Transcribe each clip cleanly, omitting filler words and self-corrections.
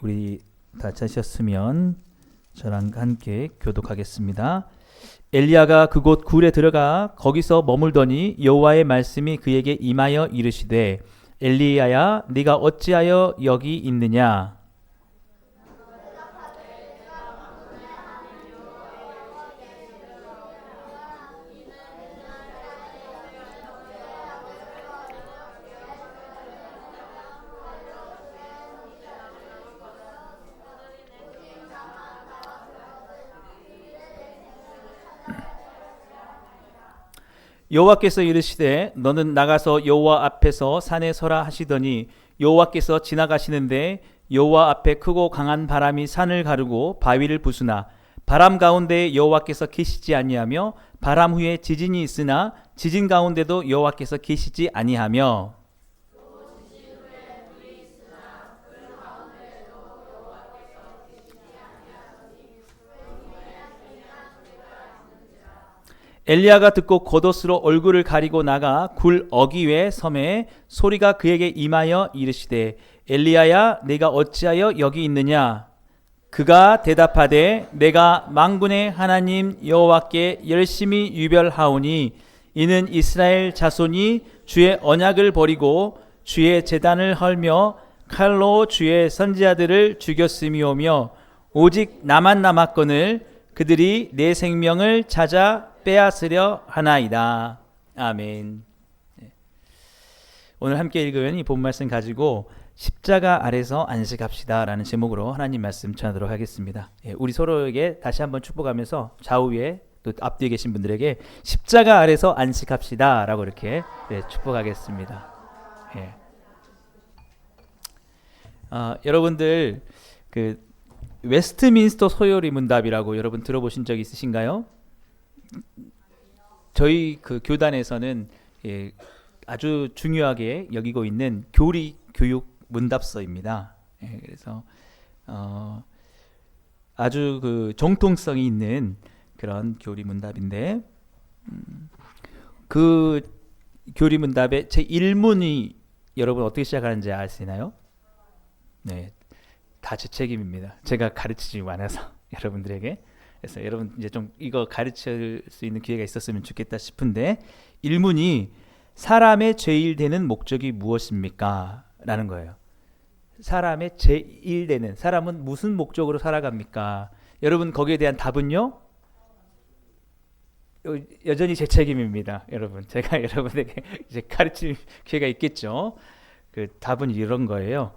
우리 다 찾으셨으면 저랑 함께 교독하겠습니다. 엘리야가 그곳 굴에 들어가 거기서 머물더니 여호와의 말씀이 그에게 임하여 이르시되 엘리야야 네가 어찌하여 여기 있느냐. 여호와께서 이르시되 너는 나가서 여호와 앞에서 산에 서라 하시더니 여호와께서 지나가시는데 여호와 앞에 크고 강한 바람이 산을 가르고 바위를 부수나 바람 가운데 여호와께서 계시지 아니하며 바람 후에 지진이 있으나 지진 가운데도 여호와께서 계시지 아니하며 엘리야가 듣고 겉옷으로 얼굴을 가리고 나가 굴 어귀에 섬에 소리가 그에게 임하여 이르시되 엘리야야 네가 어찌하여 여기 있느냐. 그가 대답하되 내가 만군의 하나님 여호와께 열심히 유별하오니 이는 이스라엘 자손이 주의 언약을 버리고 주의 제단을 헐며 칼로 주의 선지자들을 죽였음이오며 오직 나만 남았거늘 그들이 내 생명을 찾아 빼앗으려 하나이다. 아멘. 오늘 함께 읽은 이 본 말씀 가지고 십자가 아래서 안식합시다 라는 제목으로 하나님 말씀 전하도록 하겠습니다. 우리 서로에게 다시 한번 축복하면서 좌우에 또 앞뒤에 계신 분들에게 십자가 아래서 안식합시다 라고 이렇게 축복하겠습니다. 여러분들 그 웨스트민스터 소요리 문답이라고 여러분 들어보신 적 있으신가요? 저희 그 교단에서는 아주 중요하게 여기고 있는 교리 교육 문답서입니다. 그래서 아주 그 정통성이 있는 그런 교리 문답인데 그 교리 문답의 제 1문이 여러분 어떻게 시작하는지 아시나요? 네, 다 제 책임입니다. 제가 가르치지 않아서 여러분들에게. 그래서 여러분 이제 좀 이거 가르칠 수 있는 기회가 있었으면 좋겠다 싶은데 1문이 사람의 제일되는 목적이 무엇입니까? 라는 거예요. 사람의 제일되는, 사람은 무슨 목적으로 살아갑니까? 여러분 거기에 대한 답은요? 여전히 제 책임입니다. 여러분 제가 여러분에게 이제 가르칠 기회가 있겠죠. 그 답은 이런 거예요.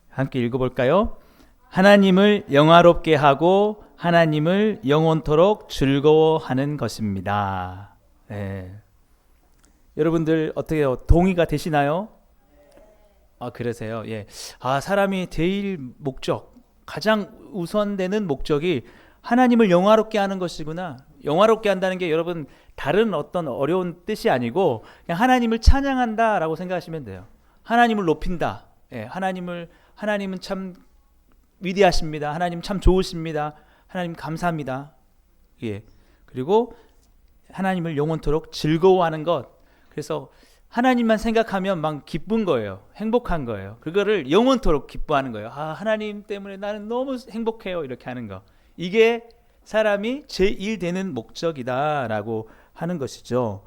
함께 읽어볼까요? 하나님을 영화롭게 하고 하나님을 영원토록 즐거워하는 것입니다. 네. 여러분들 어떻게 동의가 되시나요? 그러세요. 예. 사람이 제일 목적, 가장 우선되는 목적이 하나님을 영화롭게 하는 것이구나. 영화롭게 한다는 게 여러분 다른 어떤 어려운 뜻이 아니고 그냥 하나님을 찬양한다라고 생각하시면 돼요. 하나님을 높인다. 예. 하나님은 참 위대하십니다. 하나님 참 좋으십니다. 하나님 감사합니다. 예. 그리고 하나님을 영원토록 즐거워하는 것. 그래서 하나님만 생각하면 막 기쁜 거예요. 행복한 거예요. 그거를 영원토록 기뻐하는 거예요. 하나님 때문에 나는 너무 행복해요. 이렇게 하는 거. 이게 사람이 제일 되는 목적이다라고 하는 것이죠.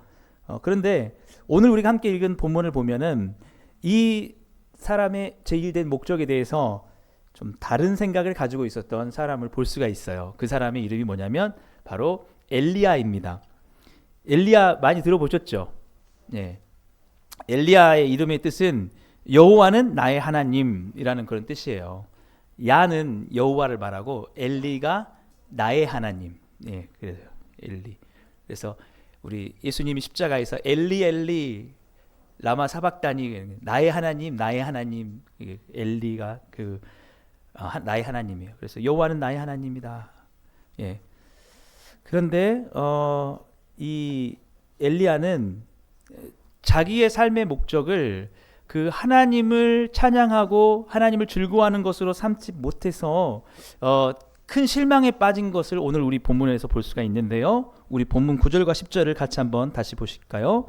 그런데 오늘 우리가 함께 읽은 본문을 보면은 이 사람의 제일 된 목적에 대해서 좀 다른 생각을 가지고 있었던 사람을 볼 수가 있어요. 그 사람의 이름이 뭐냐면 바로 엘리야입니다. 엘리야 많이 들어보셨죠? 예. 엘리야의 이름의 뜻은 여호와는 나의 하나님이라는 그런 뜻이에요. 야는 여호와를 말하고 엘리가 나의 하나님. 예, 그래서 엘리. 그래서 우리 예수님이 십자가에서 엘리 엘리 라마 사박다니 나의 하나님 나의 하나님. 엘리가 나의 하나님이에요. 그래서 여호와는 나의 하나님이다. 예. 그런데 이 엘리야는 자기의 삶의 목적을 그 하나님을 찬양하고 하나님을 즐거워하는 것으로 삼지 못해서 큰 실망에 빠진 것을 오늘 우리 본문에서 볼 수가 있는데요. 우리 본문 9절과 10절을 같이 한번 다시 보실까요?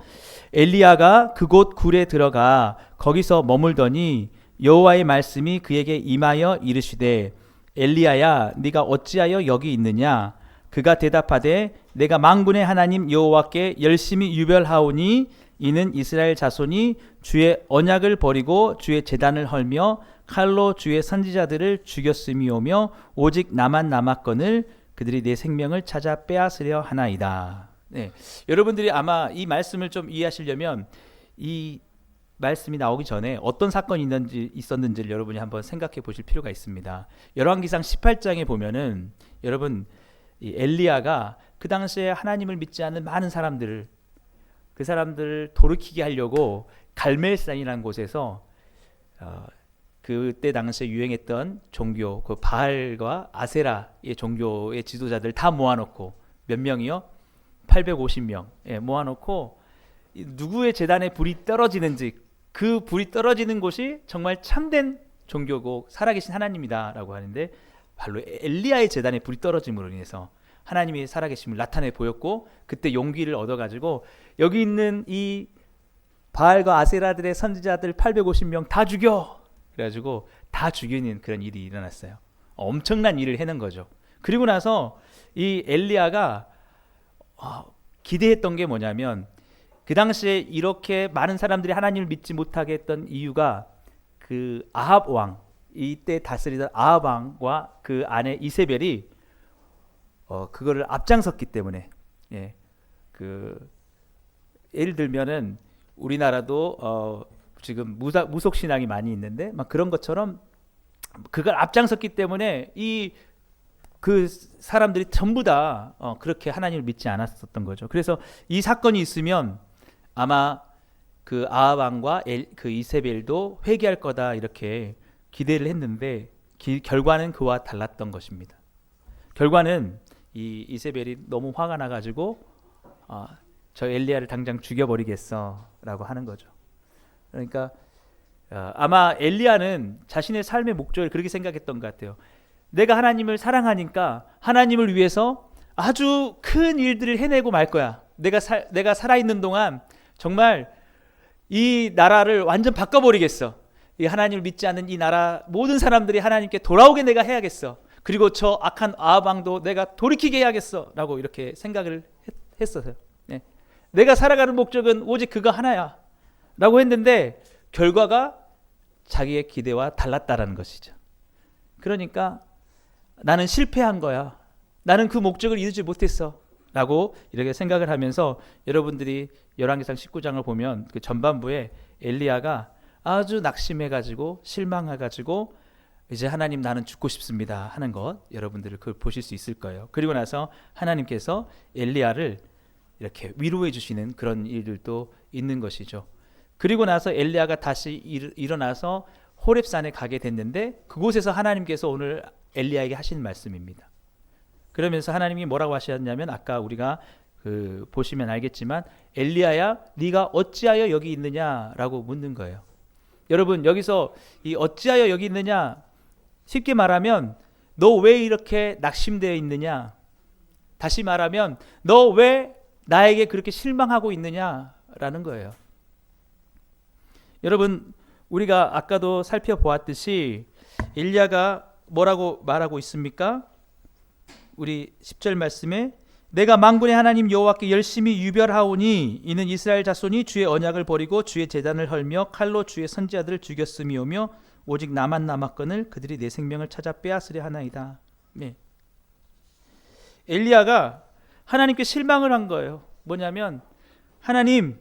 엘리야가 그곳 굴에 들어가 거기서 머물더니 여호와의 말씀이 그에게 임하여 이르시되 엘리야야 네가 어찌하여 여기 있느냐. 그가 대답하되 내가 만군의 하나님 여호와께 열심히 유별하오니 이는 이스라엘 자손이 주의 언약을 버리고 주의 제단을 헐며 칼로 주의 선지자들을 죽였음이오며 오직 나만 남았거늘 그들이 내 생명을 찾아 빼앗으려 하나이다. 네, 여러분들이 아마 이 말씀을 좀 이해하시려면 이 말씀이 나오기 전에 어떤 사건이 있었는지를 여러분이 한번 생각해 보실 필요가 있습니다. 열왕기상 18장에 보면은 여러분 이 엘리야가 그 당시에 하나님을 믿지 않는 많은 사람들을 그 사람들을 돌이키게 하려고 갈멜산이라는 곳에서 그때 당시에 유행했던 종교 그 바알과 아세라의 종교의 지도자들 다 모아놓고 몇 명이요? 850명 모아놓고 누구의 제단에 불이 떨어지는지 그 불이 떨어지는 곳이 정말 참된 종교고 살아계신 하나님이다라고 하는데 바로 엘리야의 제단에 불이 떨어짐으로 인해서 하나님이 살아계심을 나타내 보였고 그때 용기를 얻어가지고 여기 있는 이 바알과 아세라들의 선지자들 850명 다 죽여! 그래가지고 다 죽이는 그런 일이 일어났어요. 엄청난 일을 해낸 거죠. 그리고 나서 이 엘리야가 기대했던 게 뭐냐면 그 당시에 이렇게 많은 사람들이 하나님을 믿지 못하게 했던 이유가 그 아합 왕 이때 다스리던 아합 왕과 그 아내 이세벨이 그거를 앞장섰기 때문에 예를 들면은 우리나라도 지금 무속 신앙이 많이 있는데 막 그런 것처럼 그걸 앞장섰기 때문에 그 사람들이 전부 다 그렇게 하나님을 믿지 않았었던 거죠. 그래서 이 사건이 있으면 아마 그 아합 왕과 그 이세벨도 회개할 거다 이렇게 기대를 했는데 결과는 그와 달랐던 것입니다. 결과는 이 이세벨이 너무 화가 나가지고 저 엘리야를 당장 죽여버리겠어라고 하는 거죠. 그러니까 아마 엘리야는 자신의 삶의 목적을 그렇게 생각했던 것 같아요. 내가 하나님을 사랑하니까 하나님을 위해서 아주 큰 일들을 해내고 말 거야. 내가 살아있는 동안 정말 이 나라를 완전 바꿔버리겠어. 이 하나님을 믿지 않는 이 나라 모든 사람들이 하나님께 돌아오게 내가 해야겠어. 그리고 저 악한 아합 왕도 내가 돌이키게 해야겠어 라고 이렇게 생각을 했었어요. 내가 살아가는 목적은 오직 그거 하나야 라고 했는데 결과가 자기의 기대와 달랐다라는 것이죠. 그러니까 나는 실패한 거야. 나는 그 목적을 이루지 못했어 라고 이렇게 생각을 하면서 여러분들이 열왕기상 19장을 보면 그 전반부에 엘리야가 아주 낙심해가지고 실망해가지고 이제 하나님 나는 죽고 싶습니다 하는 것 여러분들이 그걸 보실 수 있을 거예요. 그리고 나서 하나님께서 엘리야를 이렇게 위로해 주시는 그런 일들도 있는 것이죠. 그리고 나서 엘리야가 다시 일어나서 호렙산에 가게 됐는데 그곳에서 하나님께서 오늘 엘리야에게 하신 말씀입니다. 그러면서 하나님이 뭐라고 하셨냐면 아까 우리가 보시면 알겠지만 엘리야야 네가 어찌하여 여기 있느냐라고 묻는 거예요. 여러분 여기서 이 어찌하여 여기 있느냐 쉽게 말하면 너 왜 이렇게 낙심되어 있느냐, 다시 말하면 너 왜 나에게 그렇게 실망하고 있느냐라는 거예요. 여러분 우리가 아까도 살펴보았듯이 엘리야가 뭐라고 말하고 있습니까? 우리 10절 말씀에 내가 만군의 하나님 여호와께 열심히 유별하오니 이는 이스라엘 자손이 주의 언약을 버리고 주의 제단을 헐며 칼로 주의 선지자들을 죽였음이오며 오직 나만 남았거늘 그들이 내 생명을 찾아 빼앗으려 하나이다. 엘리야가 하나님께 실망을 한 거예요. 뭐냐면 하나님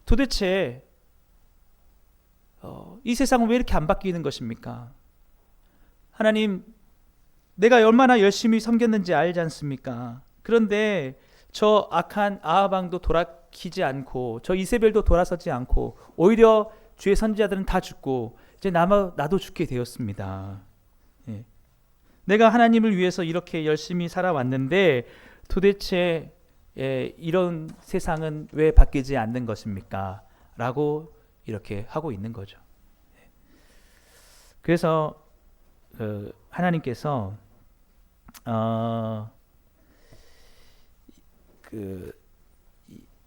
도대체 이 세상은 왜 이렇게 안 바뀌는 것입니까? 하나님 내가 얼마나 열심히 섬겼는지 알지 않습니까? 그런데 저 악한 아합 왕도 돌아키지 않고 저 이세벨도 돌아서지 않고 오히려 주의 선지자들은 다 죽고 이제 나도 죽게 되었습니다. 내가 하나님을 위해서 이렇게 열심히 살아왔는데 도대체 이런 세상은 왜 바뀌지 않는 것입니까? 라고 이렇게 하고 있는 거죠. 그래서 하나님께서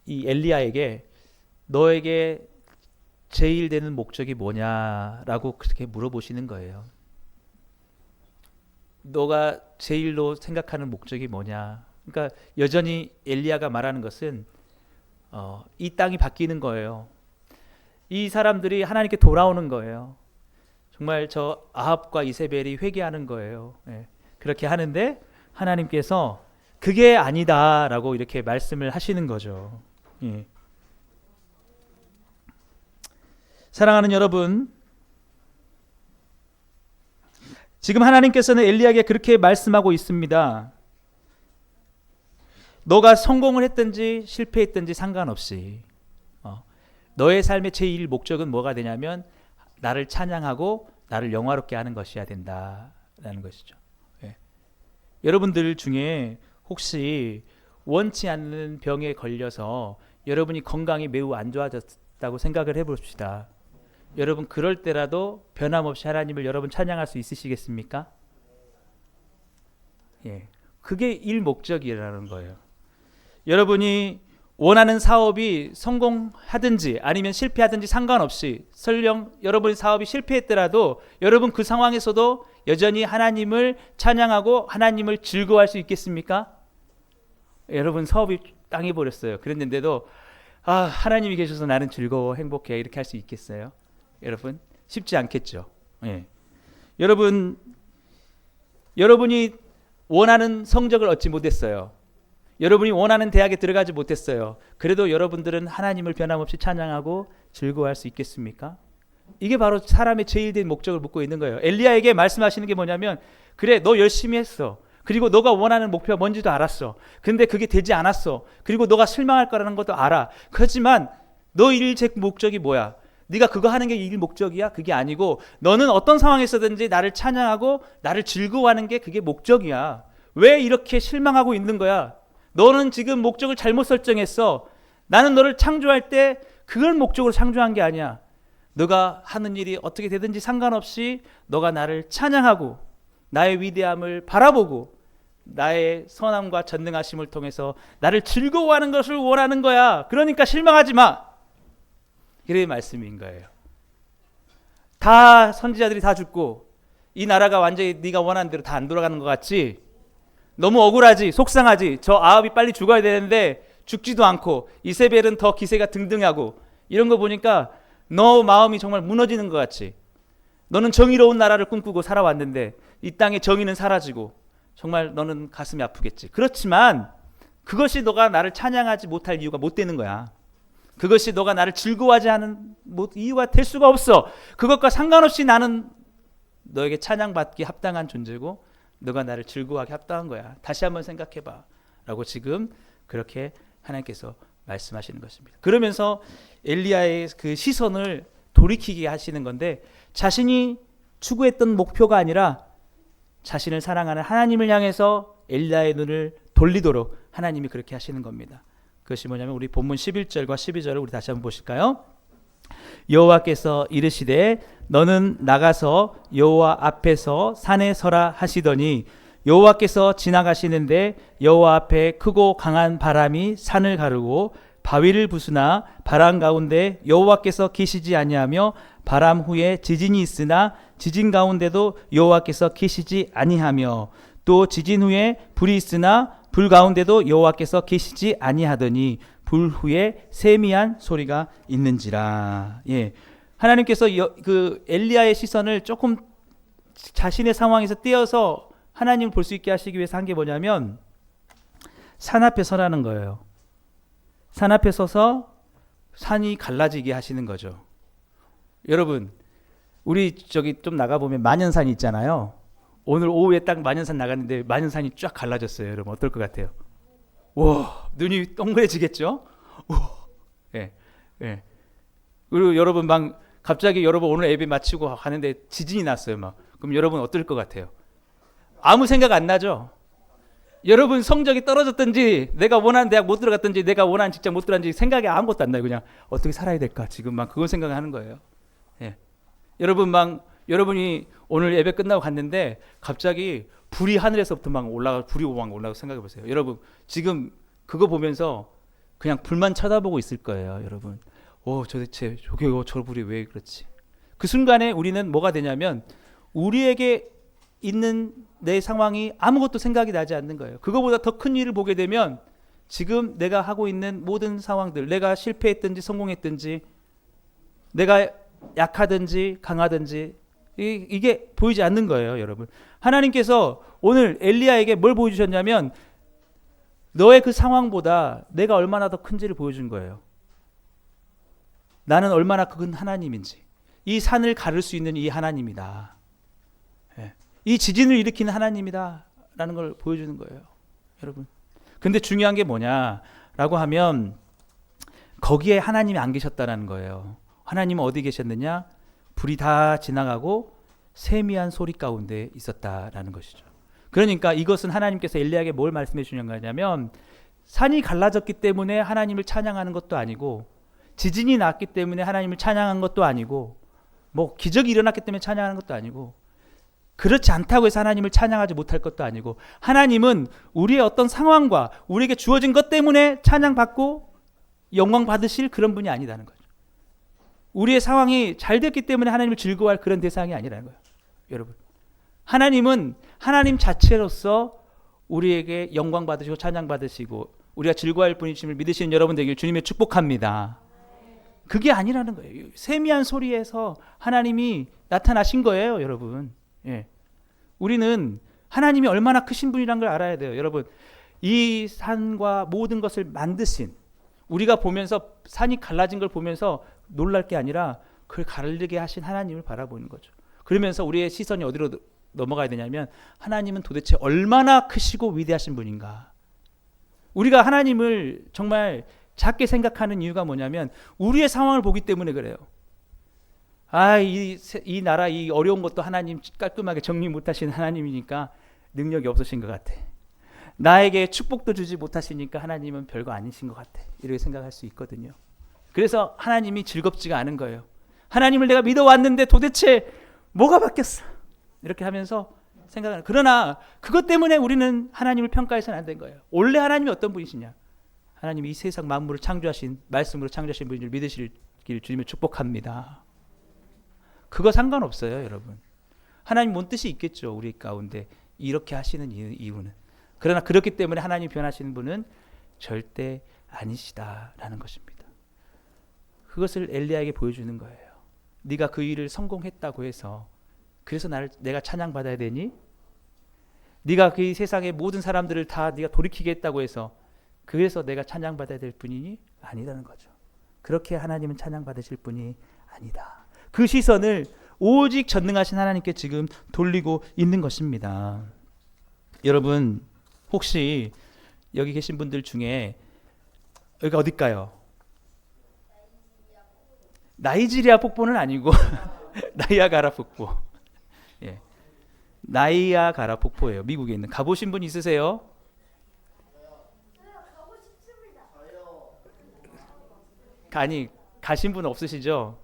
이 엘리야에게 너에게 제일 되는 목적이 뭐냐라고 그렇게 물어보시는 거예요. 너가 제일로 생각하는 목적이 뭐냐. 그러니까 여전히 엘리야가 말하는 것은 이 땅이 바뀌는 거예요. 이 사람들이 하나님께 돌아오는 거예요. 정말 저 아합과 이세벨이 회개하는 거예요. 예. 그렇게 하는데 하나님께서 그게 아니다라고 이렇게 말씀을 하시는 거죠. 예. 사랑하는 여러분, 지금 하나님께서는 엘리야에게 그렇게 말씀하고 있습니다. 너가 성공을 했든지 실패했든지 상관없이 너의 삶의 제1 목적은 뭐가 되냐면 나를 찬양하고 나를 영화롭게 하는 것이어야 된다라는 것이죠. 예. 여러분들 중에 혹시 원치 않는 병에 걸려서 여러분이 건강이 매우 안 좋아졌다고 생각을 해봅시다. 여러분 그럴 때라도 변함없이 하나님을 여러분 찬양할 수 있으시겠습니까? 예, 그게 일 목적이라는 거예요. 여러분이 원하는 사업이 성공하든지 아니면 실패하든지 상관없이 설령 여러분의 사업이 실패했더라도 여러분 그 상황에서도 여전히 하나님을 찬양하고 하나님을 즐거워할 수 있겠습니까? 여러분 사업이 땅해버렸어요. 그랬는데도 하나님이 계셔서 나는 즐거워 행복해 이렇게 할 수 있겠어요? 여러분 쉽지 않겠죠. 예. 여러분이 원하는 성적을 얻지 못했어요. 여러분이 원하는 대학에 들어가지 못했어요. 그래도 여러분들은 하나님을 변함없이 찬양하고 즐거워할 수 있겠습니까? 이게 바로 사람의 제일 된 목적을 묻고 있는 거예요. 엘리야에게 말씀하시는 게 뭐냐면 그래 너 열심히 했어. 그리고 너가 원하는 목표가 뭔지도 알았어. 근데 그게 되지 않았어. 그리고 너가 실망할 거라는 것도 알아. 그렇지만 너 일 목적이 뭐야? 네가 그거 하는 게 일 목적이야? 그게 아니고 너는 어떤 상황에서든지 나를 찬양하고 나를 즐거워하는 게 그게 목적이야. 왜 이렇게 실망하고 있는 거야? 너는 지금 목적을 잘못 설정했어. 나는 너를 창조할 때 그걸 목적으로 창조한 게 아니야. 너가 하는 일이 어떻게 되든지 상관없이 너가 나를 찬양하고 나의 위대함을 바라보고 나의 선함과 전능하심을 통해서 나를 즐거워하는 것을 원하는 거야. 그러니까 실망하지 마. 이런 말씀인 거예요. 다 선지자들이 다 죽고 이 나라가 완전히 네가 원하는 대로 다 안 돌아가는 것 같지? 너무 억울하지? 속상하지? 저 아합이 빨리 죽어야 되는데 죽지도 않고 이세벨은 더 기세가 등등하고 이런 거 보니까 너 마음이 정말 무너지는 것 같지? 너는 정의로운 나라를 꿈꾸고 살아왔는데 이 땅에 정의는 사라지고 정말 너는 가슴이 아프겠지. 그렇지만 그것이 너가 나를 찬양하지 못할 이유가 못 되는 거야. 그것이 너가 나를 즐거워하지 않은 이유가 될 수가 없어. 그것과 상관없이 나는 너에게 찬양받기 합당한 존재고 너가 나를 즐거워하게 합당한 거야. 다시 한번 생각해봐 라고 지금 그렇게 하나님께서 말씀하시는 것입니다. 그러면서 엘리야의 그 시선을 돌이키게 하시는 건데 자신이 추구했던 목표가 아니라 자신을 사랑하는 하나님을 향해서 엘리야의 눈을 돌리도록 하나님이 그렇게 하시는 겁니다. 그것이 뭐냐면 우리 본문 11절과 12절을 우리 다시 한번 보실까요? 여호와께서 이르시되 너는 나가서 여호와 앞에서 산에 서라 하시더니 여호와께서 지나가시는데 여호와 앞에 크고 강한 바람이 산을 가르고 바위를 부수나 바람 가운데 여호와께서 계시지 아니하며 바람 후에 지진이 있으나 지진 가운데도 여호와께서 계시지 아니하며 또 지진 후에 불이 있으나 불 가운데도 여호와께서 계시지 아니하더니 불 후에 세미한 소리가 있는지라. 예, 하나님께서 그 엘리야의 시선을 조금 자신의 상황에서 떼어서 하나님을 볼 수 있게 하시기 위해서 한 게 뭐냐면 산 앞에 서라는 거예요. 산 앞에 서서 산이 갈라지게 하시는 거죠. 여러분, 우리 저기 좀 나가보면 만연산이 있잖아요. 오늘 오후에 딱 만연산 나갔는데 만연산이 쫙 갈라졌어요. 여러분 어떨 것 같아요? 와, 눈이 동그래지겠죠? 예, 예. 그리고 여러분 막 갑자기 여러분 오늘 예배 마치고 가는데 지진이 났어요. 막 그럼 여러분 어떨 것 같아요? 아무 생각 안 나죠? 여러분 성적이 떨어졌든지 내가 원하는 대학 못 들어갔든지 내가 원하는 직장 못 들어갔든지 생각이 아무것도 안 나요. 그냥 어떻게 살아야 될까 지금 막 그걸 생각하는 거예요. 예. 여러분이 오늘 예배 끝나고 갔는데 갑자기 불이 하늘에서부터 막 올라가 생각해 보세요. 여러분 지금 그거 보면서 그냥 불만 쳐다보고 있을 거예요. 여러분 도대체 저 불이 왜 그렇지? 그 순간에 우리는 뭐가 되냐면 우리에게 있는 내 상황이 아무것도 생각이 나지 않는 거예요. 그거보다 더 큰 일을 보게 되면 지금 내가 하고 있는 모든 상황들, 내가 실패했든지 성공했든지, 내가 약하든지 강하든지 이게 보이지 않는 거예요, 여러분. 하나님께서 오늘 엘리야에게 뭘 보여주셨냐면 너의 그 상황보다 내가 얼마나 더 큰지를 보여준 거예요. 나는 얼마나 큰 하나님인지, 이 산을 가를 수 있는 이 하나님이다, 이 지진을 일으키는 하나님이다 라는 걸 보여주는 거예요, 여러분. 근데 중요한 게 뭐냐라고 하면 거기에 하나님이 안 계셨다는 거예요. 하나님은 어디 계셨느냐? 불이 다 지나가고 세미한 소리 가운데 있었다라는 것이죠. 그러니까 이것은 하나님께서 엘리야에게 뭘 말씀해 주는 거냐면 산이 갈라졌기 때문에 하나님을 찬양하는 것도 아니고, 지진이 났기 때문에 하나님을 찬양한 것도 아니고, 뭐 기적이 일어났기 때문에 찬양하는 것도 아니고, 그렇지 않다고 해서 하나님을 찬양하지 못할 것도 아니고, 하나님은 우리의 어떤 상황과 우리에게 주어진 것 때문에 찬양받고 영광 받으실 그런 분이 아니라는 거죠. 우리의 상황이 잘 됐기 때문에 하나님을 즐거워할 그런 대상이 아니라는 거예요, 여러분. 하나님은 하나님 자체로서 우리에게 영광 받으시고 찬양 받으시고 우리가 즐거워할 분이심을 믿으시는 여러분 되길 주님의 축복합니다. 그게 아니라는 거예요. 세미한 소리에서 하나님이 나타나신 거예요, 여러분. 예. 우리는 하나님이 얼마나 크신 분이란 걸 알아야 돼요, 여러분. 이 산과 모든 것을 만드신, 우리가 보면서 산이 갈라진 걸 보면서 놀랄 게 아니라 그걸 가르게 하신 하나님을 바라보는 거죠. 그러면서 우리의 시선이 어디로 넘어가야 되냐면 하나님은 도대체 얼마나 크시고 위대하신 분인가. 우리가 하나님을 정말 작게 생각하는 이유가 뭐냐면 우리의 상황을 보기 때문에 그래요. 이 나라 이 어려운 것도 하나님 깔끔하게 정리 못하시는 하나님이니까 능력이 없으신 것 같아. 나에게 축복도 주지 못하시니까 하나님은 별거 아니신 것 같아. 이렇게 생각할 수 있거든요. 그래서 하나님이 즐겁지가 않은 거예요. 하나님을 내가 믿어왔는데 도대체 뭐가 바뀌었어? 이렇게 하면서 생각하는. 그러나 그것 때문에 우리는 하나님을 평가해서는 안 된 거예요. 원래 하나님이 어떤 분이시냐? 하나님이 이 세상 만물을 창조하신, 말씀으로 창조하신 분인 줄 믿으시길 주님을 축복합니다. 그거 상관없어요, 여러분. 하나님 뭔 뜻이 있겠죠, 우리 가운데 이렇게 하시는 이유는. 그러나 그렇기 때문에 하나님 변하시는 분은 절대 아니시다라는 것입니다. 그것을 엘리야에게 보여주는 거예요. 네가 그 일을 성공했다고 해서 그래서 내가 찬양받아야 되니? 네가 그 세상의 모든 사람들을 다 네가 돌이키게 했다고 해서 그래서 내가 찬양받아야 될 분이니? 아니라는 거죠. 그렇게 하나님은 찬양받으실 분이 아니다. 그 시선을 오직 전능하신 하나님께 지금 돌리고 있는 것입니다. 여러분, 혹시 여기 계신 분들 중에 여기가 어딜까요? 나이지리아 폭포는 아니고 나이아가라 폭포. 예. 나이아가라 폭포예요. 미국에 있는. 가보신 분 있으세요? 가고 싶습니다. 아니, 가신 분 없으시죠?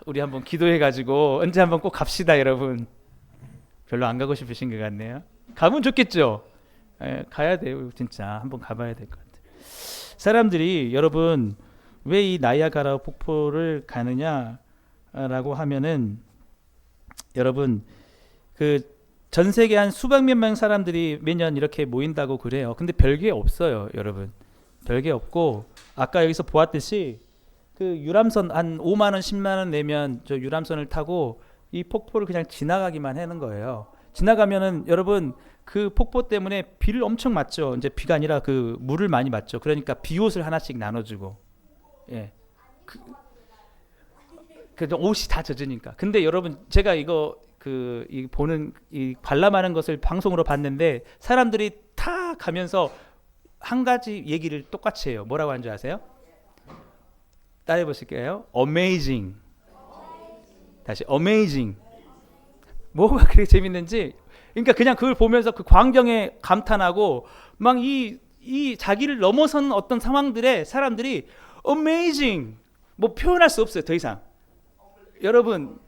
우리 한번 기도해가지고 언제 한번 꼭 갑시다, 여러분. 별로 안 가고 싶으신 것 같네요. 가면 좋겠죠? 예, 가야 돼요, 진짜. 한번 가봐야 될 것 같아요. 사람들이, 여러분, 왜 이 나이아가라 폭포를 가느냐라고 하면은, 여러분, 그 전 세계 한 수백만 명 사람들이 매년 이렇게 모인다고 그래요. 근데 별게 없어요, 여러분. 별게 없고, 아까 여기서 보았듯이 그 유람선 한 5만 원, 10만 원 내면 저 유람선을 타고 이 폭포를 그냥 지나가기만 하는 거예요. 지나가면은 여러분 그 폭포 때문에 비를 엄청 맞죠. 이제 비가 아니라 그 물을 많이 맞죠. 그러니까 비옷을 하나씩 나눠주고, 예, 그 옷이 다 젖으니까. 근데 여러분 제가 이 보는 이 관람하는 것을 방송으로 봤는데 사람들이 다 가면서 한 가지 얘기를 똑같이 해요. 뭐라고 하는 줄 아세요? 따라해 보실게요. Amazing. 다시 Amazing. 뭐가 그렇게 재밌는지. 그러니까 그냥 그걸 보면서 그 광경에 감탄하고 막 이 자기를 넘어선 어떤 상황들에 사람들이 Amazing. 뭐 표현할 수 없어요, 더 이상. 여러분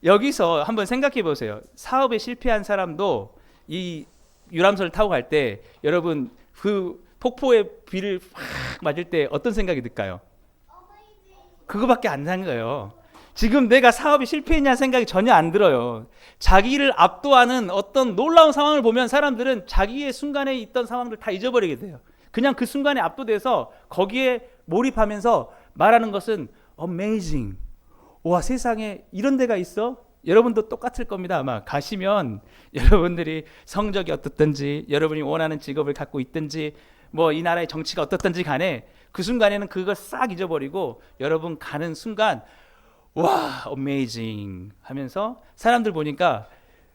여기서 한번 생각해 보세요. 사업에 실패한 사람도 이 유람선을 타고 갈 때 여러분 그 폭포의 비를 확 맞을 때 어떤 생각이 들까요? 그거밖에 안 산 거예요. 지금 내가 사업이 실패했냐는 생각이 전혀 안 들어요. 자기를 압도하는 어떤 놀라운 상황을 보면 사람들은 자기의 순간에 있던 상황들 다 잊어버리게 돼요. 그냥 그 순간에 압도돼서 거기에 몰입하면서 말하는 것은 amazing. 와, 세상에 이런 데가 있어? 여러분도 똑같을 겁니다. 아마 가시면 여러분들이 성적이 어떻든지, 여러분이 원하는 직업을 갖고 있든지, 뭐 이 나라의 정치가 어떻든지 간에 그 순간에는 그걸 싹 잊어버리고 여러분 가는 순간 와, amazing 하면서 사람들 보니까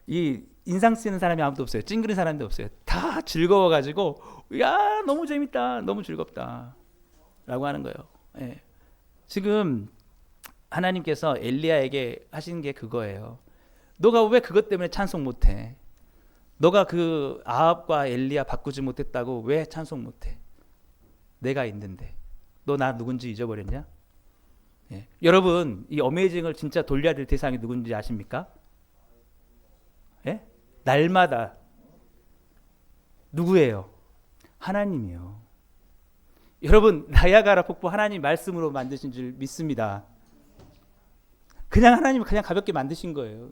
이 인상 쓰는 사람이 아무도 없어요. 찡그린 사람도 없어요. 다 즐거워가지고 야, 너무 재밌다, 너무 즐겁다 라고 하는 거예요. 예. 지금 하나님께서 엘리야에게 하신 게 그거예요. 너가 왜 그것 때문에 찬송 못해? 너가 그 아합과 엘리야 바꾸지 못했다고 왜 찬송 못해? 내가 있는데 너 나 누군지 잊어버렸냐? 예. 여러분, 이 어메이징을 진짜 돌려야 될 대상이 누군지 아십니까? 예? 날마다 누구예요? 하나님이요. 여러분, 나야가라 폭포 하나님 말씀으로 만드신 줄 믿습니다. 그냥 하나님을 그냥 가볍게 만드신 거예요.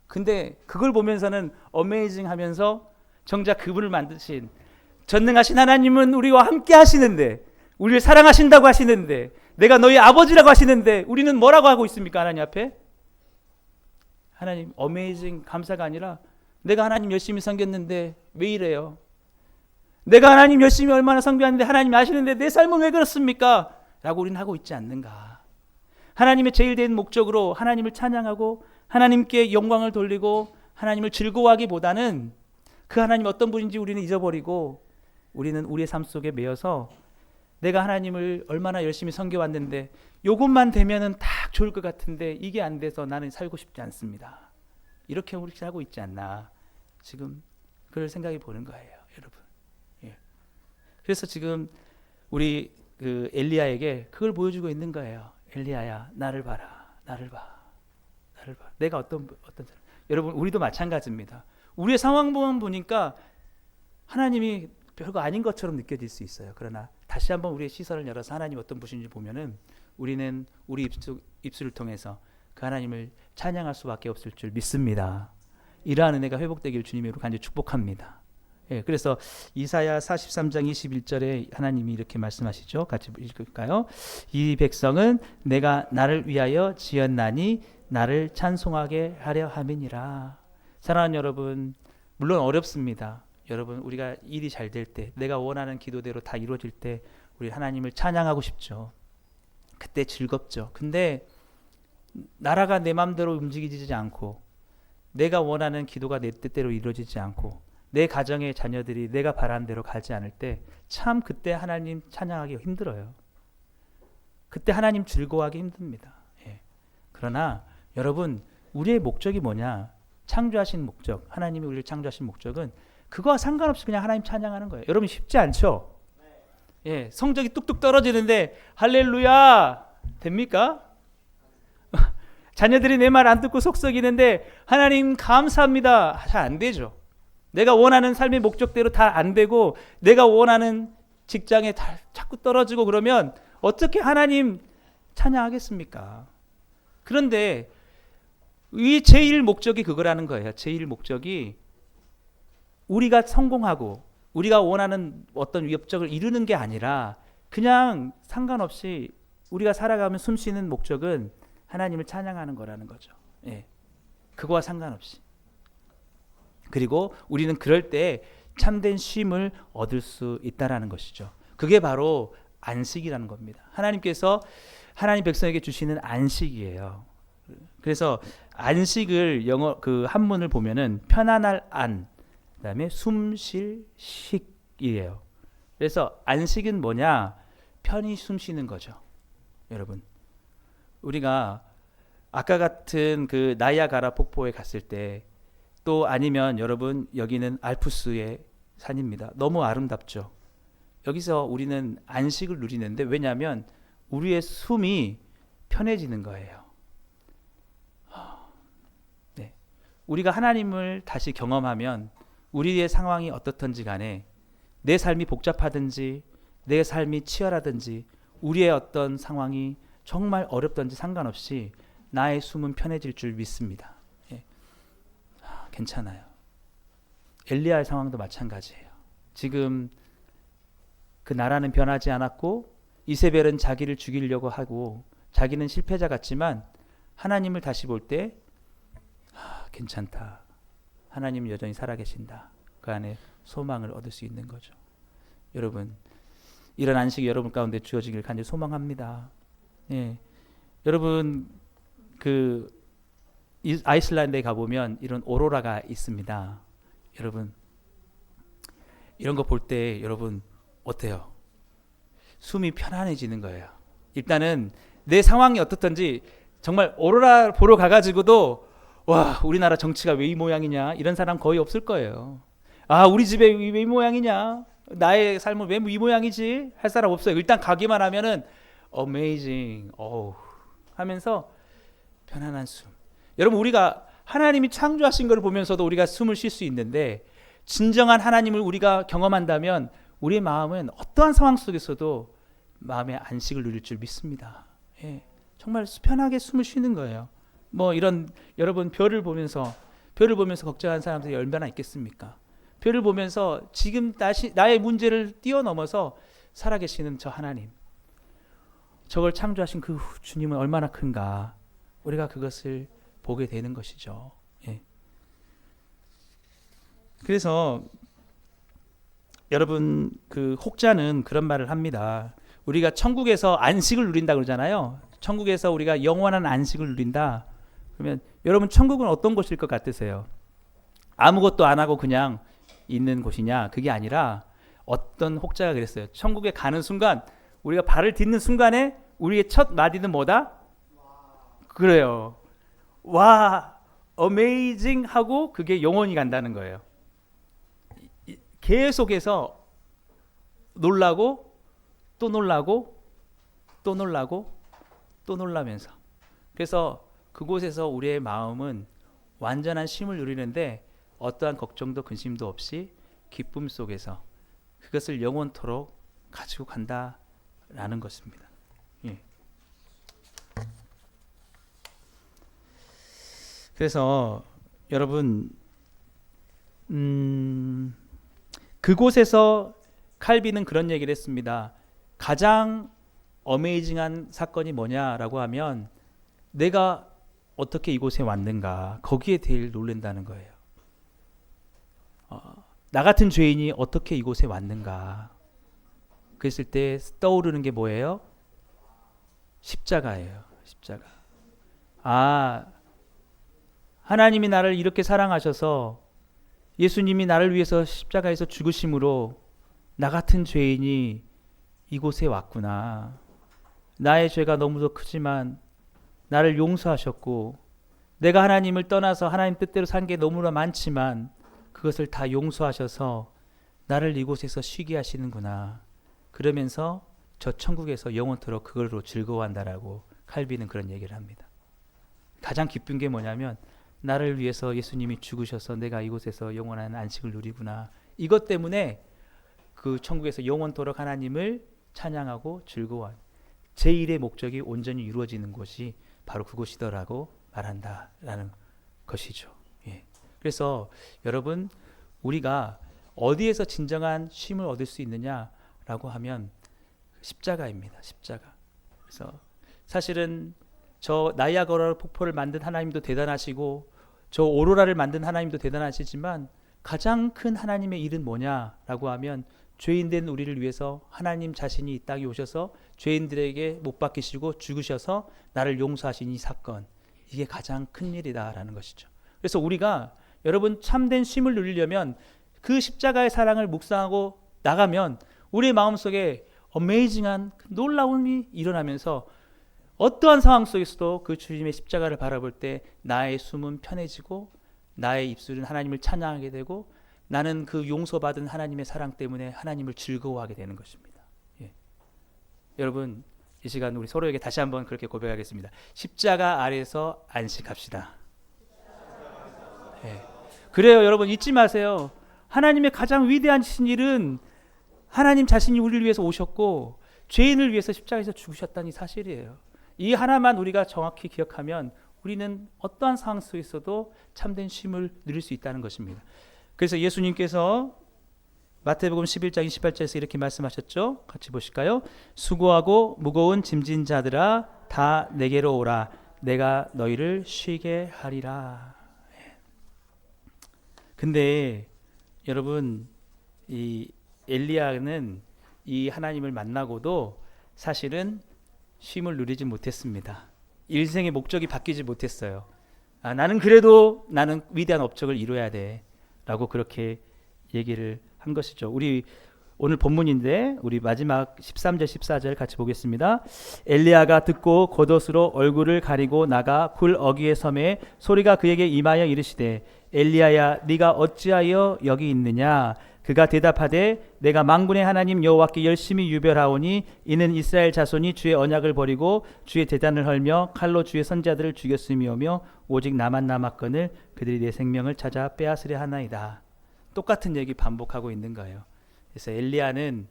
근데 그걸 보면서는 어메이징 하면서 정작 그분을 만드신 전능하신 하나님은 우리와 함께 하시는데, 우리를 사랑하신다고 하시는데, 내가 너희 아버지라고 하시는데 우리는 뭐라고 하고 있습니까? 하나님 앞에? 하나님 어메이징 감사가 아니라 내가 하나님 열심히 섬겼는데 왜 이래요? 내가 하나님 열심히 얼마나 섬겼는데 하나님이 아시는데 내 삶은 왜 그렇습니까? 라고 우리는 하고 있지 않는가? 하나님의 제일 된 목적으로 하나님을 찬양하고 하나님께 영광을 돌리고 하나님을 즐거워하기보다는 그 하나님 어떤 분인지 우리는 잊어버리고 우리는 우리의 삶 속에 매여서 내가 하나님을 얼마나 열심히 섬겨왔는데 요것만 되면은 딱 좋을 것 같은데 이게 안 돼서 나는 살고 싶지 않습니다. 이렇게 우리 하고 있지 않나 지금 그걸 생각해 보는 거예요, 여러분. 예. 그래서 지금 우리 그 엘리야에게 그걸 보여주고 있는 거예요. 엘리야야, 나를 봐라, 나를 봐, 나를 봐. 내가 어떤 사람. 여러분, 우리도 마찬가지입니다. 우리의 상황 보니까 하나님이 별거 아닌 것처럼 느껴질 수 있어요. 그러나 다시 한번 우리의 시선을 열어서 하나님 어떤 분인지 보면은 우리는 우리 입술을 통해서 그 하나님을 찬양할 수밖에 없을 줄 믿습니다. 이러한 은혜가 회복되기를 주님으로 간절히 축복합니다. 예, 그래서 이사야 43장 21절에 하나님이 이렇게 말씀하시죠. 같이 읽을까요? 이 백성은 내가 나를 위하여 지었나니 나를 찬송하게 하려 함이니라. 사랑하는 여러분, 물론 어렵습니다. 여러분, 우리가 일이 잘 될 때, 내가 원하는 기도대로 다 이루어질 때 우리 하나님을 찬양하고 싶죠. 그때 즐겁죠. 근데 나라가 내 마음대로 움직이지 않고 내가 원하는 기도가 내 뜻대로 이루어지지 않고 내 가정의 자녀들이 내가 바라는 대로 가지 않을 때 참 그때 하나님 찬양하기 힘들어요. 그때 하나님 즐거워하기 힘듭니다. 예. 그러나 여러분, 우리의 목적이 뭐냐? 창조하신 목적, 하나님이 우리를 창조하신 목적은 그거와 상관없이 그냥 하나님 찬양하는 거예요. 여러분, 쉽지 않죠? 예, 성적이 뚝뚝 떨어지는데 할렐루야 됩니까? 자녀들이 내 말 안 듣고 속썩이는데 하나님 감사합니다. 잘 안 되죠. 내가 원하는 삶의 목적대로 다 안 되고 내가 원하는 직장에 자꾸 떨어지고 그러면 어떻게 하나님 찬양하겠습니까? 그런데 이 제1 목적이 그거라는 거예요. 제1 목적이 우리가 성공하고 우리가 원하는 어떤 위협적을 이루는 게 아니라 그냥 상관없이 우리가 살아가면 숨쉬는 목적은 하나님을 찬양하는 거라는 거죠. 예. 그거와 상관없이. 그리고 우리는 그럴 때 참된 쉼을 얻을 수 있다라는 것이죠. 그게 바로 안식이라는 겁니다. 하나님께서 하나님 백성에게 주시는 안식이에요. 그래서 안식을 영어 그 한문을 보면은 편안할 안, 그다음에 숨 쉴 식이에요. 그래서 안식은 뭐냐? 편히 숨 쉬는 거죠. 여러분, 우리가 아까 같은 그 나이아가라 폭포에 갔을 때, 또 아니면 여러분 여기는 알프스의 산입니다. 너무 아름답죠. 여기서 우리는 안식을 누리는데, 왜냐하면 우리의 숨이 편해지는 거예요. 네. 우리가 하나님을 다시 경험하면 우리의 상황이 어떻든지 간에 내 삶이 복잡하든지 내 삶이 치열하든지 우리의 어떤 상황이 정말 어렵든지 상관없이 나의 숨은 편해질 줄 믿습니다. 예. 괜찮아요. 엘리야의 상황도 마찬가지예요. 지금 그 나라는 변하지 않았고 이세벨은 자기를 죽이려고 하고 자기는 실패자 같지만 하나님을 다시 볼 때 괜찮다. 하나님은 여전히 살아계신다. 그 안에 소망을 얻을 수 있는 거죠. 여러분, 이런 안식이 여러분 가운데 주어지길 간절히 소망합니다. 예. 여러분, 그 아이슬란드에 가보면 이런 오로라가 있습니다. 여러분, 이런 거 볼 때 여러분 어때요? 숨이 편안해지는 거예요. 일단은 내 상황이 어떻든지 정말 오로라 보러 가가지고도 와, 우리나라 정치가 왜 이 모양이냐 이런 사람 거의 없을 거예요. 아, 우리 집에 왜 이 모양이냐, 나의 삶은 왜 이 모양이지 할 사람 없어요. 일단 가기만 하면은 amazing 하면서 편안한 숨. 여러분, 우리가 하나님이 창조하신 것을 보면서도 우리가 숨을 쉴 수 있는데 진정한 하나님을 우리가 경험한다면 우리의 마음은 어떠한 상황 속에서도 마음의 안식을 누릴 줄 믿습니다. 예, 정말 편하게 숨을 쉬는 거예요. 뭐 이런 여러분 별을 보면서 걱정하는 사람들이 얼마나 있겠습니까? 별을 보면서 지금 나의 문제를 뛰어넘어서 살아계시는 저 하나님, 저걸 창조하신 그 주님은 얼마나 큰가, 우리가 그것을 보게 되는 것이죠. 예. 그래서 여러분, 그 혹자는 그런 말을 합니다. 우리가 천국에서 안식을 누린다 그러잖아요. 천국에서 우리가 영원한 안식을 누린다. 그러면 여러분, 천국은 어떤 곳일 것 같으세요? 아무것도 안 하고 그냥 있는 곳이냐? 그게 아니라 어떤 혹자가 그랬어요. 천국에 가는 순간, 우리가 발을 딛는 순간에 우리의 첫 마디는 뭐다? 그래요. 와, 어메이징 하고 그게 영원히 간다는 거예요. 계속해서 놀라고 또 놀라고 또 놀라고 또 놀라면서, 그래서 그곳에서 우리의 마음은 완전한 쉼을 누리는데 어떠한 걱정도 근심도 없이 기쁨 속에서 그것을 영원토록 가지고 간다라는 것입니다. 예. 그래서 여러분, 그곳에서 칼빈은 그런 얘기를 했습니다. 가장 어메이징한 사건이 뭐냐라고 하면 내가 어떻게 이곳에 왔는가, 거기에 제일 놀란다는 거예요. 나 같은 죄인이 어떻게 이곳에 왔는가. 그랬을 때 떠오르는 게 뭐예요? 십자가예요. 십자가. 아, 하나님이 나를 이렇게 사랑하셔서 예수님이 나를 위해서 십자가에서 죽으심으로 나 같은 죄인이 이곳에 왔구나. 나의 죄가 너무도 크지만 나를 용서하셨고, 내가 하나님을 떠나서 하나님 뜻대로 산 게 너무나 많지만 그것을 다 용서하셔서 나를 이곳에서 쉬게 하시는구나. 그러면서 저 천국에서 영원토록 그걸로 즐거워한다라고 칼빈은 그런 얘기를 합니다. 가장 기쁜 게 뭐냐면 나를 위해서 예수님이 죽으셔서 내가 이곳에서 영원한 안식을 누리구나. 이것 때문에 그 천국에서 영원토록 하나님을 찬양하고 즐거워한 제1의 목적이 온전히 이루어지는 곳이 바로 그곳이더라고 말한다라는 것이죠. 예. 그래서 여러분, 우리가 어디에서 진정한 쉼을 얻을 수 있느냐라고 하면 십자가입니다. 십자가. 그래서 사실은 저 나이아가라 폭포를 만든 하나님도 대단하시고 저 오로라를 만든 하나님도 대단하시지만 가장 큰 하나님의 일은 뭐냐라고 하면 죄인된 우리를 위해서 하나님 자신이 이 땅에 오셔서 죄인들에게 못 박히시고 죽으셔서 나를 용서하신 이 사건, 이게 가장 큰 일이다라는 것이죠. 그래서 우리가 여러분 참된 쉼을 누리려면 그 십자가의 사랑을 묵상하고 나가면 우리의 마음속에 어메이징한 놀라움이 일어나면서 어떠한 상황 속에서도 그 주님의 십자가를 바라볼 때 나의 숨은 편해지고 나의 입술은 하나님을 찬양하게 되고 나는 그 용서받은 하나님의 사랑 때문에 하나님을 즐거워하게 되는 것입니다. 예. 여러분, 이 시간 우리 서로에게 다시 한번 그렇게 고백하겠습니다. 십자가 아래서 안식합시다. 예. 그래요, 여러분, 잊지 마세요. 하나님의 가장 위대한 일은 하나님 자신이 우리를 위해서 오셨고 죄인을 위해서 십자가에서 죽으셨다는 사실이에요. 이 하나만 우리가 정확히 기억하면 우리는 어떠한 상황 속에서도 참된 쉼을 누릴 수 있다는 것입니다. 그래서 예수님께서 마태복음 11장 28절에서 이렇게 말씀하셨죠. 같이 보실까요? 수고하고 무거운 짐진 자들아 다 내게로 오라. 내가 너희를 쉬게 하리라. 근데 여러분, 이 엘리야는 이 하나님을 만나고도 사실은 쉼을 누리지 못했습니다. 일생의 목적이 바뀌지 못했어요. 나는 그래도 나는 위대한 업적을 이루어야 돼 라고 그렇게 얘기를 한 것이죠. 우리 오늘 본문인데 우리 마지막 13절 14절 같이 보겠습니다. 엘리야가 듣고 겉옷으로 얼굴을 가리고 나가 굴 어귀에 섬에 소리가 그에게 임하여 이르시되 엘리야야 네가 어찌하여 여기 있느냐. 그가 대답하되 내가 만군의 하나님 여호와께 열심히 유별하오니 이는 이스라엘 자손이 주의 언약을 버리고 주의 제단을 헐며 칼로 주의 선자들을 죽였음이오며 오직 나만 남았거늘 그들이 내 생명을 찾아 빼앗으려 하나이다. 똑같은 얘기 반복하고 있는 거예요. 그래서 엘리야는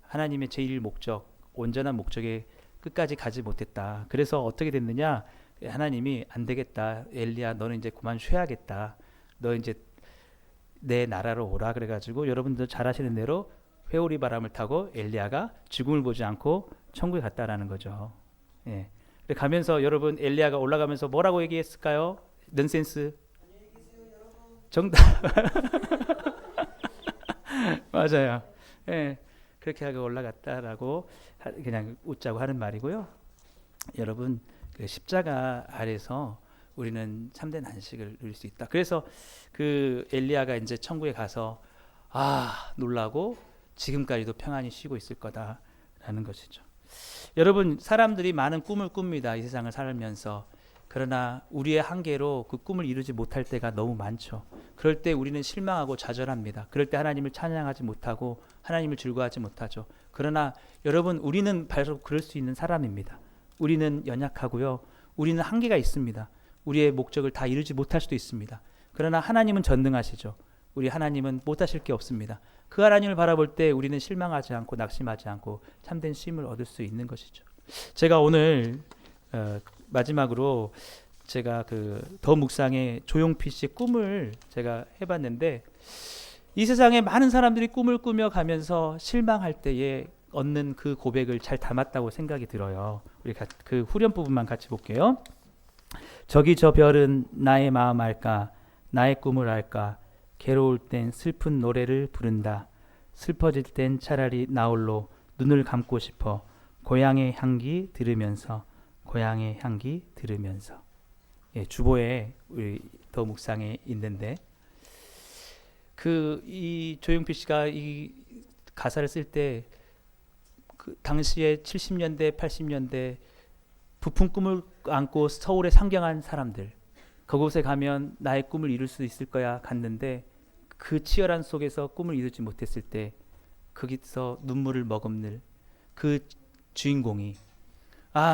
하나님의 제1 목적, 온전한 목적에 끝까지 가지 못했다. 그래서 어떻게 됐느냐? 하나님이 안 되겠다. 엘리야 너는 이제 그만 쉬어야겠다. 너 이제 내 나라로 오라 그래가지고 여러분들 잘 아시는 대로 회오리 바람을 타고 엘리야가 죽음을 보지 않고 천국에 갔다라는 거죠. 예. 가면서 여러분 엘리야가 올라가면서 뭐라고 얘기했을까요? 넌센스. 정답. 맞아요. 예. 그렇게 하고 올라갔다라고 그냥 웃자고 하는 말이고요. 여러분 그 십자가 아래서 우리는 참된 안식을 누릴 수 있다. 그래서 그 엘리야가 이제 천국에 가서 놀라고 지금까지도 평안히 쉬고 있을 거다라는 것이죠. 여러분 사람들이 많은 꿈을 꿉니다. 이 세상을 살면서. 그러나 우리의 한계로 그 꿈을 이루지 못할 때가 너무 많죠. 그럴 때 우리는 실망하고 좌절합니다. 그럴 때 하나님을 찬양하지 못하고 하나님을 즐거워하지 못하죠. 그러나 여러분 우리는 바로 그럴 수 있는 사람입니다. 우리는 연약하고요. 우리는 한계가 있습니다. 우리의 목적을 다 이루지 못할 수도 있습니다. 그러나 하나님은 전능하시죠. 우리 하나님은 못하실 게 없습니다. 그 하나님을 바라볼 때 우리는 실망하지 않고 낙심하지 않고 참된 쉼을 얻을 수 있는 것이죠. 제가 오늘 마지막으로 제가 그 더 묵상의 조용필 씨 꿈을 제가 해봤는데 이 세상에 많은 사람들이 꿈을 꾸며 가면서 실망할 때에 얻는 그 고백을 잘 담았다고 생각이 들어요. 우리 그 후렴 부분만 같이 볼게요. 저기 저 별은 나의 마음 알까 나의 꿈을 알까 괴로울 땐 슬픈 노래를 부른다 슬퍼질 땐 차라리 나홀로 눈을 감고 싶어 고향의 향기 들으면서 고향의 향기 들으면서. 예, 주보에 우리 더 묵상에 있는데 이 조용필 씨가 이 가사를 쓸 때 그 당시에 70년대 80년대 부푼 꿈을 안고 서울에 상경한 사람들 그곳에 가면 나의 꿈을 이룰 수 있을 거야 갔는데 그 치열한 속에서 꿈을 이루지 못했을 때 거기서 눈물을 머금는 그 주인공이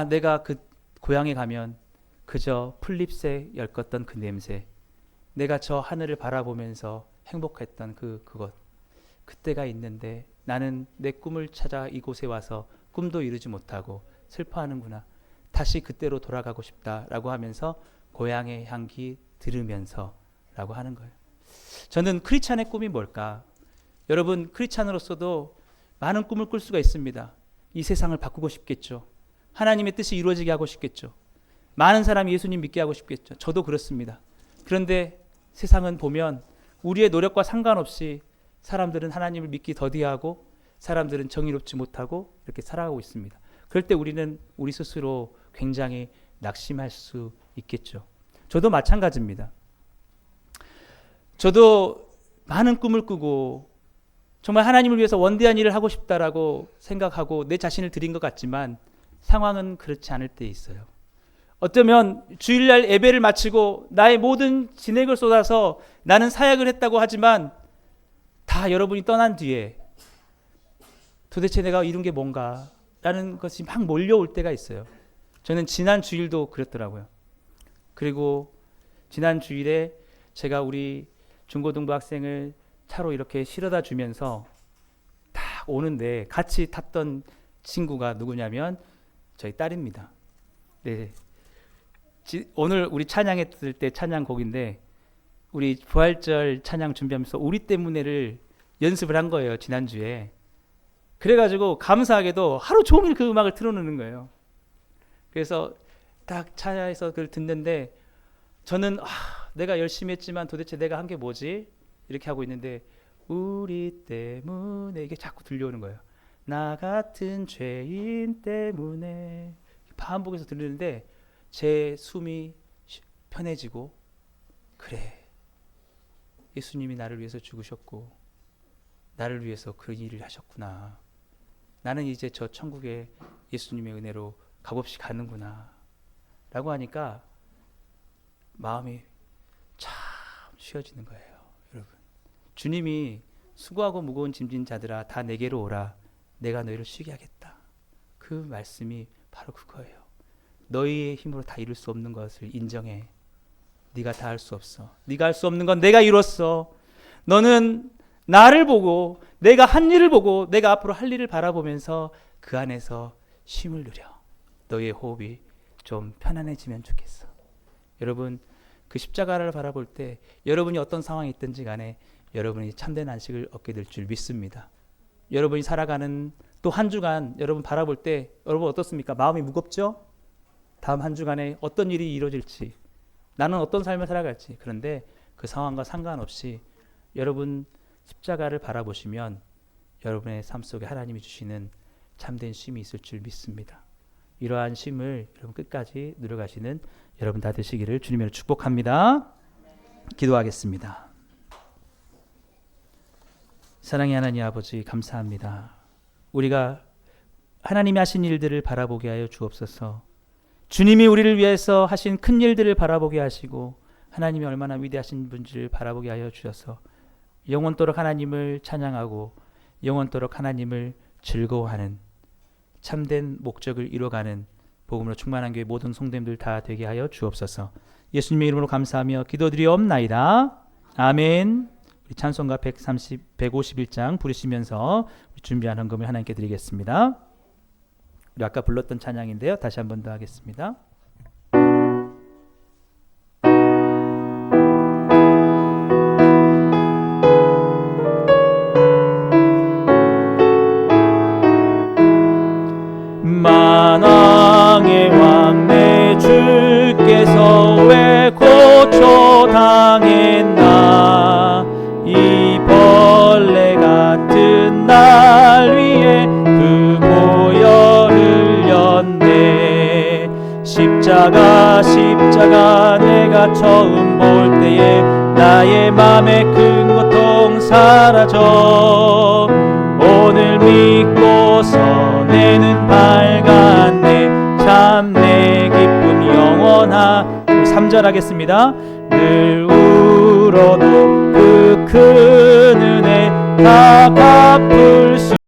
내가 그 고향에 가면 그저 풀잎새 엮었던 그 냄새 내가 저 하늘을 바라보면서 행복했던 그것 그때가 있는데 나는 내 꿈을 찾아 이곳에 와서 꿈도 이루지 못하고 슬퍼하는구나 다시 그때로 돌아가고 싶다라고 하면서 고향의 향기 들으면서 라고 하는 거예요. 저는 크리스찬의 꿈이 뭘까? 여러분 크리스찬으로서도 많은 꿈을 꿀 수가 있습니다. 이 세상을 바꾸고 싶겠죠. 하나님의 뜻이 이루어지게 하고 싶겠죠. 많은 사람이 예수님 믿게 하고 싶겠죠. 저도 그렇습니다. 그런데 세상은 보면 우리의 노력과 상관없이 사람들은 하나님을 믿기 더디하고 사람들은 정의롭지 못하고 이렇게 살아가고 있습니다. 그럴 때 우리는 우리 스스로 굉장히 낙심할 수 있겠죠. 저도 마찬가지입니다. 저도 많은 꿈을 꾸고 정말 하나님을 위해서 원대한 일을 하고 싶다라고 생각하고 내 자신을 드린 것 같지만 상황은 그렇지 않을 때 있어요. 어쩌면 주일날 예배를 마치고 나의 모든 진액을 쏟아서 나는 사역을 했다고 하지만 다 여러분이 떠난 뒤에 도대체 내가 이룬 게 뭔가 라는 것이 막 몰려올 때가 있어요. 저는 지난 주일도 그랬더라고요. 그리고 지난 주일에 제가 우리 중고등부 학생을 차로 이렇게 실어다 주면서 딱 오는데 같이 탔던 친구가 누구냐면 저희 딸입니다. 네. 오늘 우리 찬양했을 때 찬양곡인데 우리 부활절 찬양 준비하면서 우리 때문에를 연습을 한 거예요. 지난주에. 그래가지고 감사하게도 하루 종일 그 음악을 틀어놓는 거예요. 그래서 딱 차에서 그걸 듣는데 저는 내가 열심히 했지만 도대체 내가 한 게 뭐지? 이렇게 하고 있는데 우리 때문에 이게 자꾸 들려오는 거예요. 나 같은 죄인 때문에 반복해서 들리는데 제 숨이 편해지고 그래 예수님이 나를 위해서 죽으셨고 나를 위해서 그 일을 하셨구나. 나는 이제 저 천국에 예수님의 은혜로 값없이 가는구나 라고 하니까 마음이 참 쉬어지는 거예요. 여러분, 주님이 수고하고 무거운 짐진 자들아 다 내게로 오라 내가 너희를 쉬게 하겠다. 그 말씀이 바로 그거예요. 너희의 힘으로 다 이룰 수 없는 것을 인정해. 네가 다 할 수 없어. 네가 할 수 없는 건 내가 이뤘어. 너는 나를 보고 내가 한 일을 보고 내가 앞으로 할 일을 바라보면서 그 안에서 쉼을 누려. 너희의 호흡이 좀 편안해지면 좋겠어. 여러분, 그 십자가를 바라볼 때 여러분이 어떤 상황이 있든지 간에 여러분이 참된 안식을 얻게 될 줄 믿습니다. 여러분이 살아가는 또 한 주간 여러분 바라볼 때 여러분 어떻습니까? 마음이 무겁죠? 다음 한 주간에 어떤 일이 이루어질지, 나는 어떤 삶을 살아갈지. 그런데 그 상황과 상관없이 여러분 십자가를 바라보시면 여러분의 삶 속에 하나님이 주시는 참된 쉼이 있을 줄 믿습니다. 이러한 쉼을 여러분 끝까지 누려가시는 여러분 다 되시기를 주님으로 축복합니다. 기도하겠습니다. 사랑의 하나님 아버지 감사합니다. 우리가 하나님이 하신 일들을 바라보게 하여 주옵소서. 주님이 우리를 위해서 하신 큰 일들을 바라보게 하시고 하나님이 얼마나 위대하신 분지를 바라보게 하여 주셔서 영원토록 하나님을 찬양하고 영원토록 하나님을 즐거워하는 참된 목적을 이뤄가는 복음으로 충만한 교회 모든 성도님들 다 되게 하여 주옵소서. 예수님의 이름으로 감사하며 기도드리옵나이다. 아멘. 우리 찬송가 151장 부르시면서 준비한 헌금을 하나님께 드리겠습니다. 우리 아까 불렀던 찬양인데요. 다시 한 번 더 하겠습니다. 만왕의 왕 내 주께서 왜 고초당했나. 이 벌레 같은 날 위에 그 보혈을 흘렸네. 십자가 내가 처음 볼 때에 나의 맘에 큰 고통 사라져. 오늘 믿고서 내 눈 밝았네. 참 내 기쁨 영원하. 3절 하겠습니다. 늘 울어도 그 큰 은혜 다 갚을